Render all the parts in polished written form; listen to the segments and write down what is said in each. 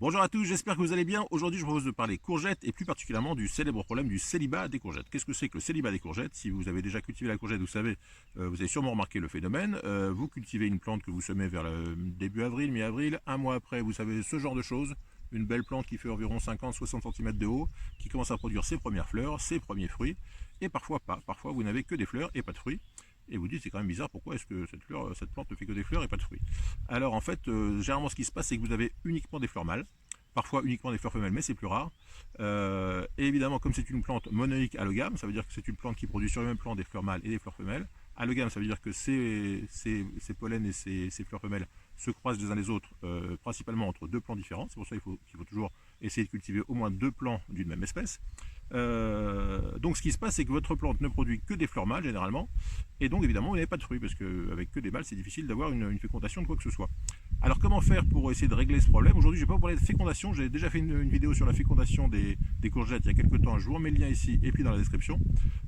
Bonjour à tous, j'espère que vous allez bien. Aujourd'hui, je vous propose de parler courgettes et plus particulièrement du célèbre problème du célibat des courgettes. Qu'est-ce que c'est que le célibat des courgettes? Si vous avez déjà cultivé la courgette, vous savez, vous avez sûrement remarqué le phénomène. Vous cultivez une plante que vous semez vers le début avril, mi-avril. Un mois après, vous savez ce genre de choses. Une belle plante qui fait environ 50-60 cm de haut, qui commence à produire ses premières fleurs, ses premiers fruits, et parfois pas. Parfois, vous n'avez que des fleurs et pas de fruits. Et vous dites, c'est quand même bizarre, pourquoi est-ce que cette plante ne fait que des fleurs et pas de fruits? Alors en fait, généralement ce qui se passe, c'est que vous avez uniquement des fleurs mâles, parfois uniquement des fleurs femelles, mais c'est plus rare. Et évidemment, comme c'est une plante monoïque allogame, ça veut dire que c'est une plante qui produit sur le même plan des fleurs mâles et des fleurs femelles. Allogame, ça veut dire que ces pollens et ces fleurs femelles se croisent les uns les autres, principalement entre deux plants différents. C'est pour ça qu'il faut toujours essayer de cultiver au moins deux plants d'une même espèce. Donc ce qui se passe, c'est que votre plante ne produit que des fleurs mâles généralement, et donc évidemment vous n'avez pas de fruits, parce qu'avec que des mâles c'est difficile d'avoir une fécondation de quoi que ce soit. Alors comment faire pour essayer de régler ce problème? Aujourd'hui je ne vais pas vous parler de fécondation, j'ai déjà fait une vidéo sur la fécondation des courgettes il y a quelques temps, je vous remets le lien ici et puis dans la description.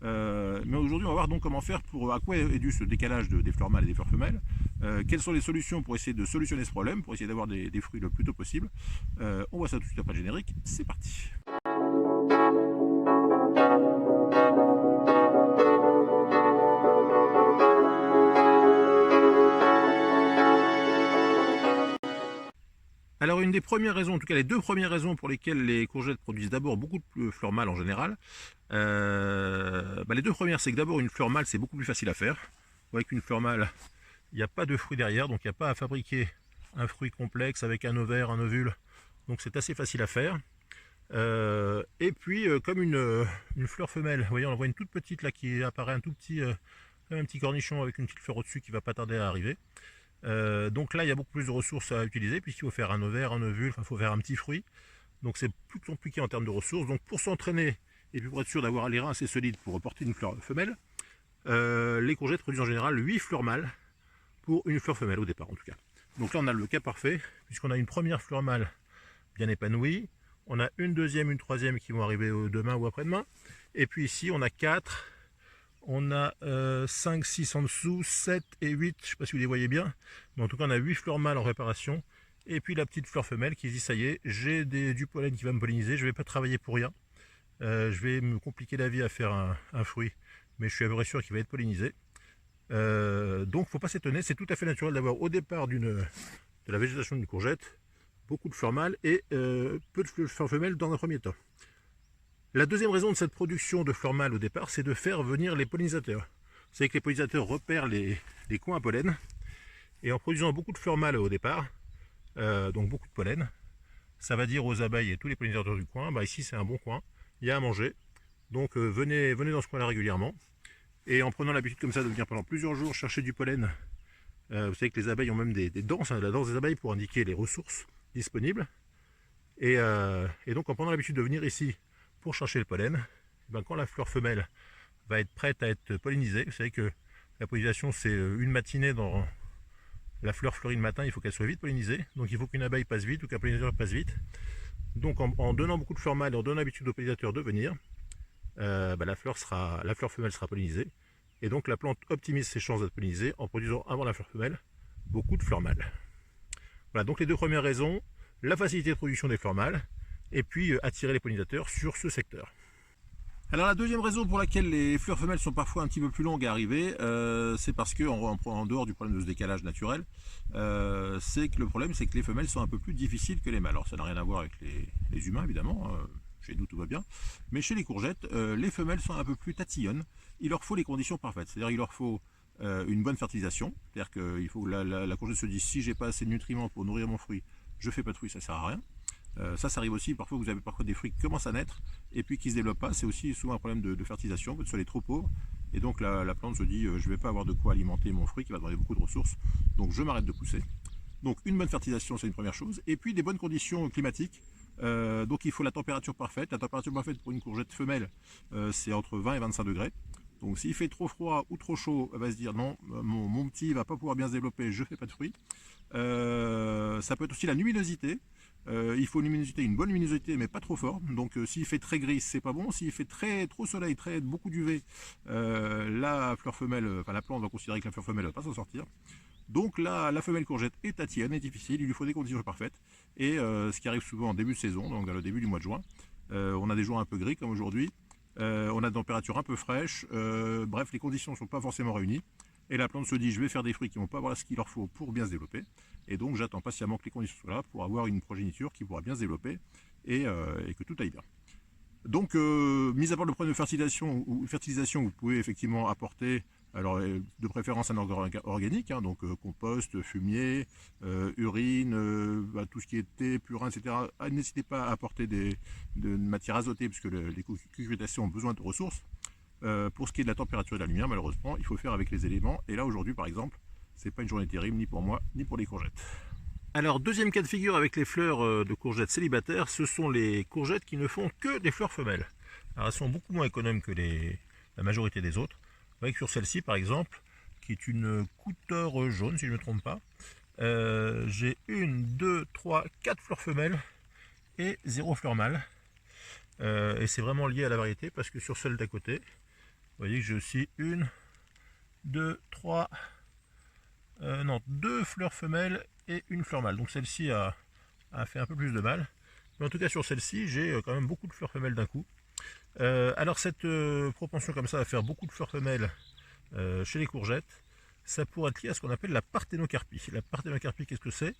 Mais aujourd'hui on va voir donc comment faire, à quoi est dû ce décalage des fleurs mâles et des fleurs femelles, quelles sont les solutions pour essayer de solutionner ce problème, pour essayer d'avoir des fruits le plus tôt possible. On voit ça tout de suite après le générique, c'est parti. Alors une des premières raisons, en tout cas les deux premières raisons pour lesquelles les courgettes produisent d'abord beaucoup de fleurs mâles en général, les deux premières, c'est que d'abord une fleur mâle c'est beaucoup plus facile à faire. Vous voyez qu'une fleur mâle, il n'y a pas de fruit derrière, donc il n'y a pas à fabriquer un fruit complexe avec un ovaire, un ovule, donc c'est assez facile à faire. Et puis comme une fleur femelle, vous voyez on en voit une toute petite là qui apparaît un tout petit, un petit cornichon avec une petite fleur au-dessus qui va pas tarder à arriver. Donc là il y a beaucoup plus de ressources à utiliser puisqu'il faut faire un ovaire, un ovule, il faut faire un petit fruit. Donc c'est plus compliqué en termes de ressources. Donc pour s'entraîner et puis pour être sûr d'avoir les reins assez solides pour porter une fleur femelle, les courgettes produisent en général 8 fleurs mâles pour une fleur femelle au départ en tout cas. Donc là on a le cas parfait puisqu'on a une première fleur mâle bien épanouie. On a une deuxième, une troisième qui vont arriver demain ou après-demain. Et puis ici, on a 4, on a 5, 6 en dessous, 7 et 8, je ne sais pas si vous les voyez bien. Mais en tout cas, on a 8 fleurs mâles en réparation. Et puis la petite fleur femelle qui dit, ça y est, j'ai du pollen qui va me polliniser, je ne vais pas travailler pour rien. Je vais me compliquer la vie à faire un fruit, mais je suis à peu près sûr qu'il va être pollinisé. Donc, il ne faut pas s'étonner, c'est tout à fait naturel d'avoir au départ de la végétation d'une courgette, beaucoup de fleurs mâles et peu de fleurs femelles dans un premier temps. La deuxième raison de cette production de fleurs mâles au départ, c'est de faire venir les pollinisateurs. Vous savez que les pollinisateurs repèrent les coins à pollen, et en produisant beaucoup de fleurs mâles au départ, donc beaucoup de pollen, ça va dire aux abeilles et tous les pollinisateurs du coin, ici c'est un bon coin, il y a à manger, donc venez dans ce coin-là régulièrement, et en prenant l'habitude comme ça de venir pendant plusieurs jours chercher du pollen, vous savez que les abeilles ont même des danses, la danse des abeilles pour indiquer les ressources disponibles. Et donc en prenant l'habitude de venir ici pour chercher le pollen, quand la fleur femelle va être prête à être pollinisée, vous savez que la pollinisation c'est une matinée dans la fleur fleurit le matin, il faut qu'elle soit vite pollinisée, donc il faut qu'une abeille passe vite ou qu'un pollinisateur passe vite. Donc en donnant beaucoup de fleurs mâles et en donnant l'habitude aux pollinisateurs de venir, la fleur femelle sera pollinisée, et donc la plante optimise ses chances d'être pollinisée en produisant avant la fleur femelle beaucoup de fleurs mâles. Voilà, donc les deux premières raisons, la facilité de production des fleurs mâles, et puis attirer les pollinisateurs sur ce secteur. Alors la deuxième raison pour laquelle les fleurs femelles sont parfois un petit peu plus longues à arriver, c'est parce que, en dehors du problème de ce décalage naturel, c'est que le problème c'est que les femelles sont un peu plus difficiles que les mâles. Alors ça n'a rien à voir avec les humains évidemment, chez nous tout va bien, mais chez les courgettes, les femelles sont un peu plus tatillonnes, il leur faut les conditions parfaites, c'est-à-dire il leur faut une bonne fertilisation, c'est-à-dire qu'il faut que la courgette se dise si j'ai pas assez de nutriments pour nourrir mon fruit, je fais pas de fruit, ça sert à rien. Ça arrive aussi, parfois vous avez des fruits qui commencent à naître et puis qui ne se développent pas, c'est aussi souvent un problème de fertilisation, votre sol est trop pauvre et donc la plante se dit je vais pas avoir de quoi alimenter mon fruit qui va demander beaucoup de ressources, donc je m'arrête de pousser. Donc une bonne fertilisation c'est une première chose, et puis des bonnes conditions climatiques. Donc il faut la température parfaite. La température parfaite pour une courgette femelle c'est entre 20 et 25 degrés. Donc s'il fait trop froid ou trop chaud, elle va se dire non, mon petit va pas pouvoir bien se développer, je fais pas de fruits. Ça peut être aussi la luminosité. Il faut une bonne luminosité mais pas trop fort. Donc s'il fait très gris, c'est pas bon. S'il fait trop soleil, beaucoup d'UV, la fleur femelle, la plante va considérer que la fleur femelle va pas s'en sortir. Donc la femelle courgette est tatillonne, est difficile, il lui faut des conditions parfaites. Et ce qui arrive souvent en début de saison, donc dans le début du mois de juin, on a des jours un peu gris comme aujourd'hui, on a des températures un peu fraîches, bref, les conditions ne sont pas forcément réunies. Et la plante se dit, je vais faire des fruits qui ne vont pas avoir ce qu'il leur faut pour bien se développer. Et donc j'attends patiemment que les conditions soient là pour avoir une progéniture qui pourra bien se développer et que tout aille bien. Donc, mis à part le problème de fertilisation, vous pouvez effectivement apporter, alors de préférence un engrais organique, hein, donc compost, fumier, urine, tout ce qui est thé, purin, etc. N'hésitez pas à apporter de matière azotée, puisque les cucurbitacées ont besoin de ressources. Pour ce qui est de la température et de la lumière, malheureusement, il faut faire avec les éléments. Et là, aujourd'hui, par exemple, c'est pas une journée terrible, ni pour moi, ni pour les courgettes. Alors, deuxième cas de figure avec les fleurs de courgettes célibataires, ce sont les courgettes qui ne font que des fleurs femelles. Alors, elles sont beaucoup moins économes que la majorité des autres. Vous voyez que sur celle-ci, par exemple, qui est une couteur jaune, si je ne me trompe pas, j'ai 1, 2, 3, 4 fleurs femelles et 0 fleurs mâles. Et c'est vraiment lié à la variété, parce que sur celle d'à côté, vous voyez que j'ai aussi 1, 2, 3, non, 2 fleurs femelles et une fleur mâle. Donc celle-ci a fait un peu plus de mal. Mais en tout cas sur celle-ci, j'ai quand même beaucoup de fleurs femelles d'un coup. Alors cette propension comme ça à faire beaucoup de fleurs femelles chez les courgettes, ça pourrait être lié à ce qu'on appelle la parthénocarpie. La parthénocarpie, qu'est-ce que c'est?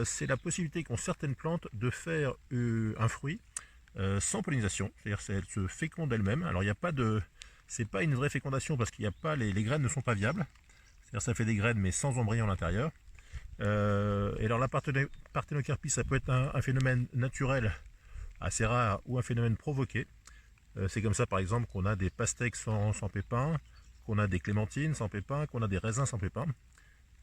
C'est la possibilité qu'ont certaines plantes de faire un fruit sans pollinisation, c'est-à-dire qu'elle se féconde elle-même. Alors il n'y a pas de... C'est pas une vraie fécondation parce qu'il n'y a pas... Les graines ne sont pas viables. C'est-à-dire ça fait des graines mais sans embryon à l'intérieur. Et alors la parthénocarpie, ça peut être un phénomène naturel assez rare ou un phénomène provoqué. C'est comme ça par exemple qu'on a des pastèques sans pépins, qu'on a des clémentines sans pépins, qu'on a des raisins sans pépins.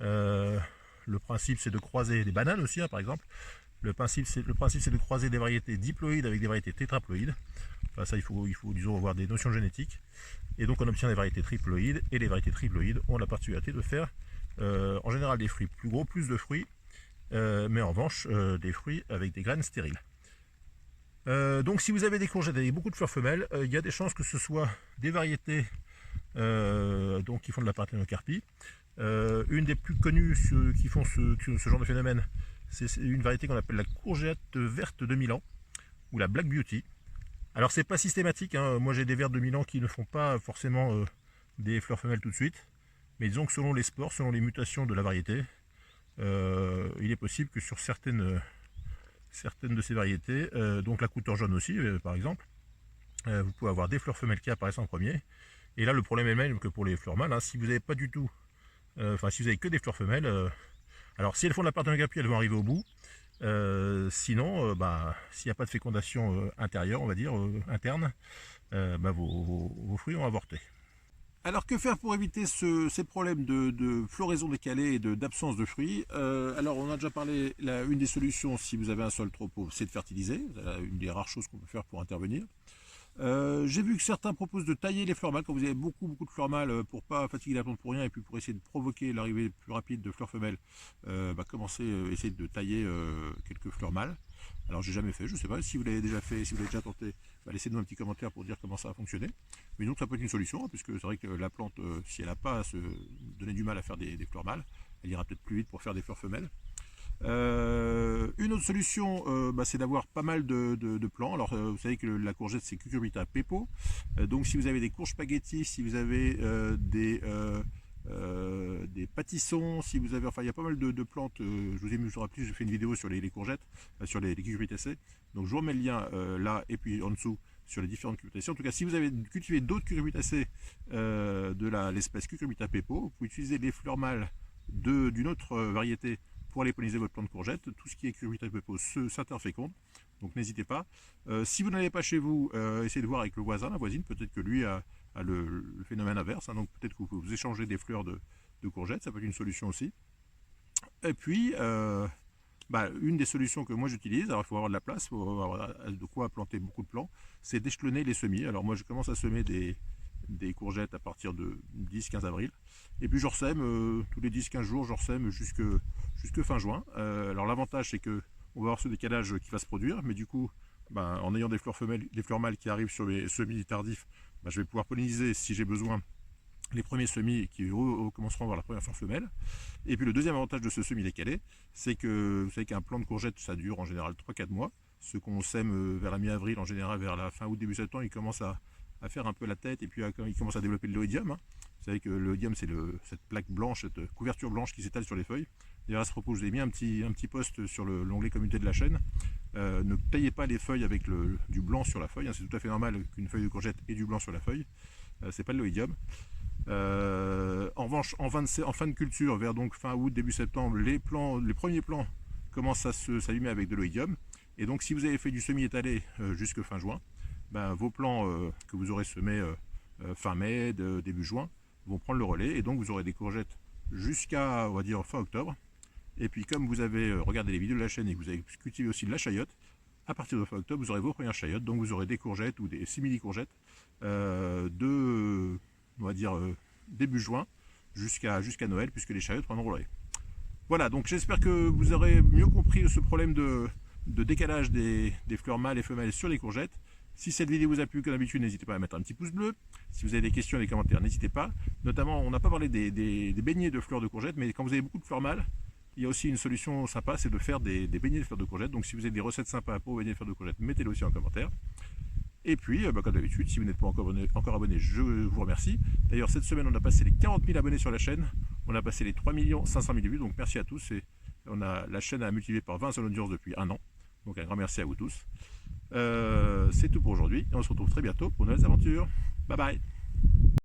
Le principe c'est de croiser des bananes aussi, hein, par exemple. Le principe c'est de croiser des variétés diploïdes avec des variétés tétraploïdes. Enfin, ça il faut disons avoir des notions génétiques. Et donc on obtient des variétés triploïdes, et les variétés triploïdes ont la particularité de faire en général des fruits plus gros, plus de fruits, mais en revanche des fruits avec des graines stériles. Donc si vous avez des courgettes avec beaucoup de fleurs femelles, il y a des chances que ce soit des variétés donc qui font de la parthénocarpie. Une des plus connues qui font ce genre de phénomène, c'est une variété qu'on appelle la courgette verte de Milan, ou la Black Beauty. Alors c'est pas systématique, hein. Moi j'ai des vertes de Milan qui ne font pas forcément des fleurs femelles tout de suite, mais disons que selon les spores, selon les mutations de la variété, il est possible que sur certaines de ces variétés, donc la couteur jaune aussi par exemple, vous pouvez avoir des fleurs femelles qui apparaissent en premier. Et là le problème est le même que pour les fleurs mâles, hein. Si vous n'avez pas du tout, si vous avez que des fleurs femelles, alors si elles font de la parthénocarpie, elles vont arriver au bout. Sinon, s'il n'y a pas de fécondation intérieure, on va dire, interne, vos fruits ont avorté. Alors que faire pour éviter ces problèmes de floraison décalée et d'absence de fruits? Alors on a déjà parlé, une des solutions si vous avez un sol trop pauvre, c'est de fertiliser. C'est une des rares choses qu'on peut faire pour intervenir. J'ai vu que certains proposent de tailler les fleurs mâles quand vous avez beaucoup de fleurs mâles pour pas fatiguer la plante pour rien et puis pour essayer de provoquer l'arrivée plus rapide de fleurs femelles. Essayer de tailler quelques fleurs mâles. Alors j'ai jamais fait, je sais pas si vous l'avez déjà fait, si vous l'avez déjà tenté, laissez-nous un petit commentaire pour dire comment ça a fonctionné. Mais donc ça peut être une solution, hein, puisque c'est vrai que la plante, si elle n'a pas à se donner du mal à faire des fleurs mâles, elle ira peut-être plus vite pour faire des fleurs femelles. Une autre solution, c'est d'avoir pas mal de plants. Alors vous savez que la courgette c'est Cucurbita pepo. Donc si vous avez des courges spaghetti, si vous avez des pâtissons, si vous avez, enfin il y a pas mal de plantes. Je vous ai mis, je vous rappelle, j'ai fait une vidéo sur les courgettes, sur les cucurbitacées. Donc je vous remets le lien là et puis en dessous sur les différentes cucurbitacées. En tout cas, si vous avez cultivé d'autres cucurbitacées de l'espèce Cucurbita pepo, vous pouvez utiliser les fleurs mâles d'une autre variété pour aller polliniser votre plante de courgette. Tout ce qui est Cucurbita pepo s'interféconde, donc n'hésitez pas. Si vous n'allez pas chez vous, essayez de voir avec le voisin, la voisine, peut-être que lui a le phénomène inverse, hein, donc peut-être que vous échangez des fleurs de courgettes, ça peut être une solution aussi. Et puis, une des solutions que moi j'utilise, alors il faut avoir de la place, il faut avoir de quoi planter beaucoup de plants, c'est d'échelonner les semis. Alors moi je commence à semer des courgettes à partir de 10-15 avril, et puis je ressème tous les 10-15 jours, je ressème jusque fin juin. Alors l'avantage c'est que on va avoir ce décalage qui va se produire, mais du coup en ayant des fleurs femelles, des fleurs mâles qui arrivent sur mes semis tardifs, je vais pouvoir polliniser si j'ai besoin les premiers semis qui commenceront à avoir la première fleur femelle. Et puis le deuxième avantage de ce semis décalé, c'est que vous savez qu'un plant de courgettes, ça dure en général 3-4 mois. Ce qu'on sème vers la mi-avril, en général vers la fin août, début septembre, il commence à faire un peu la tête et puis il commence à développer de l'oïdium. Hein. Vous savez que l'oïdium, c'est cette plaque blanche, cette couverture blanche qui s'étale sur les feuilles. D'ailleurs, à ce propos, je vous ai mis un petit post sur l'onglet communauté de la chaîne. Ne taillez pas les feuilles avec du blanc sur la feuille. Hein. C'est tout à fait normal qu'une feuille de courgette ait du blanc sur la feuille. C'est pas de l'oïdium. En revanche, en fin de culture, vers donc fin août, début septembre, les premiers plants commencent à s'allumer avec de l'oïdium. Et donc, si vous avez fait du semi étalé jusque fin juin, ben, vos plants que vous aurez semés fin mai, début juin, vont prendre le relais. Et donc, vous aurez des courgettes jusqu'à, on va dire, fin octobre. Et puis, comme vous avez regardé les vidéos de la chaîne et que vous avez cultivé aussi de la chayotte, à partir de fin octobre, vous aurez vos premières chayottes. Donc, vous aurez des courgettes ou des simili-courgettes on va dire, début juin jusqu'à Noël, puisque les chayottes prendront le relais. Voilà, donc j'espère que vous aurez mieux compris ce problème de décalage des fleurs mâles et femelles sur les courgettes. Si cette vidéo vous a plu, comme d'habitude, n'hésitez pas à mettre un petit pouce bleu. Si vous avez des questions, des commentaires, n'hésitez pas. Notamment, on n'a pas parlé des beignets de fleurs de courgettes, mais quand vous avez beaucoup de fleurs mâles, il y a aussi une solution sympa, c'est de faire des beignets de fleurs de courgettes. Donc si vous avez des recettes sympas pour beignets de fleurs de courgettes, mettez-les aussi en commentaire. Et puis, comme d'habitude, si vous n'êtes pas encore abonné, je vous remercie. D'ailleurs, cette semaine, on a passé les 40 000 abonnés sur la chaîne. On a passé les 3 500 000 vues. Donc, merci à tous. Et la chaîne a multiplié par 20 son audience depuis un an. Donc, un grand merci à vous tous. C'est tout pour aujourd'hui. Et on se retrouve très bientôt pour de nouvelles aventures. Bye bye.